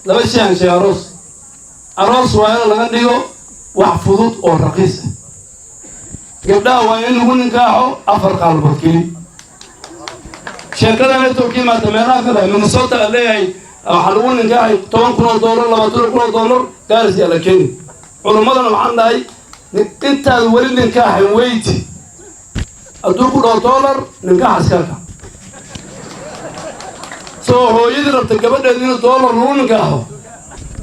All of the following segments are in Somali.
laba shay aan sheegay aroos waa in laga dhigo wax fudud oo raqiis ah gabdhaha waa in lagu ninkaaxo 4 qaalmood keli sheekada ay Turkiga ma tameeraa kale Minnesota leeyahay waxa lagu ninkaaxay $10,000 $20,000 gaarsi ala keeni culumadana waxaan dhahay inta wali ninkaaxay weyti aduu ku $1 ninkaax askaka soo hooyadii rabta gabadheedii inuu $1 lagu ninkaaxo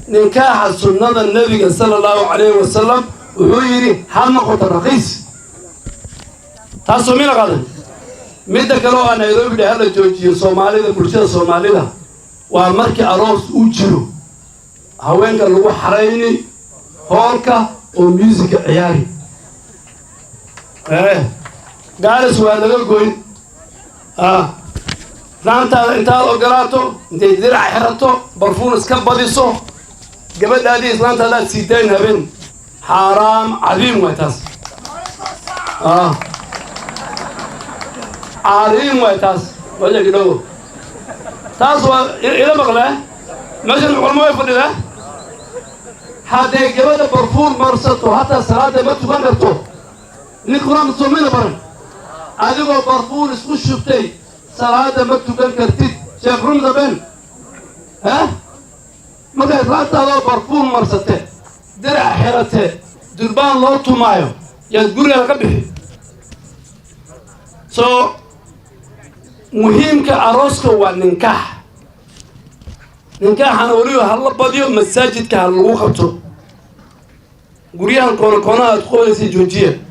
ninkaaxa sunnada nabiga sallallahu alayhi wasallam wuxuu yiri hal noqoto raqiis taasoo mina qadan midda kale oo Nairobi dhahala joojiyo Soomaalida bulshada Soomaalida waa markii aroos u jiro haweenka lagu xareeyni hoolka oo music ciyaari gaaris waa laga goyn zaanta inta ogolaato intay dirac xirato barfuun iska badiso gabadhaadii islaanta la siideen habeen حرام عظيم ويتاس عظيم ويتاس وجه كده تاس إلى مغلى مثلا علماء يفرد له هذا جبل برفون مرسته حتى صلاة ما تبنته نقرأ نصومنا برا هذا برفون اسمه شفتي صلاة ما تبنكرتي شايف رمضة بين ها ما قال هذا برفون مرسته درع حيرته دربان لوتو مايو يقول يا قبه مهم كعروسك والنكاح نكاح أنا أقوله هلا بديو مساجد كهاللو خبطه قريان كونا أدخل في جوجية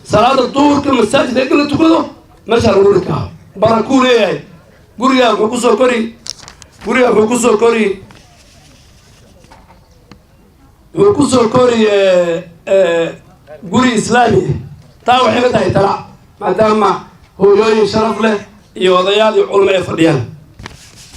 صلاة الظهر كمساجد يقول تقوله مش هقول لك باركولي يعني قريان حكوسو كوري قريان حكوسو كوري وكسر كوري قري إسلامي تاو حيبتها يتلع ما دام هو يوين شرف له يوضيال علماء فرديان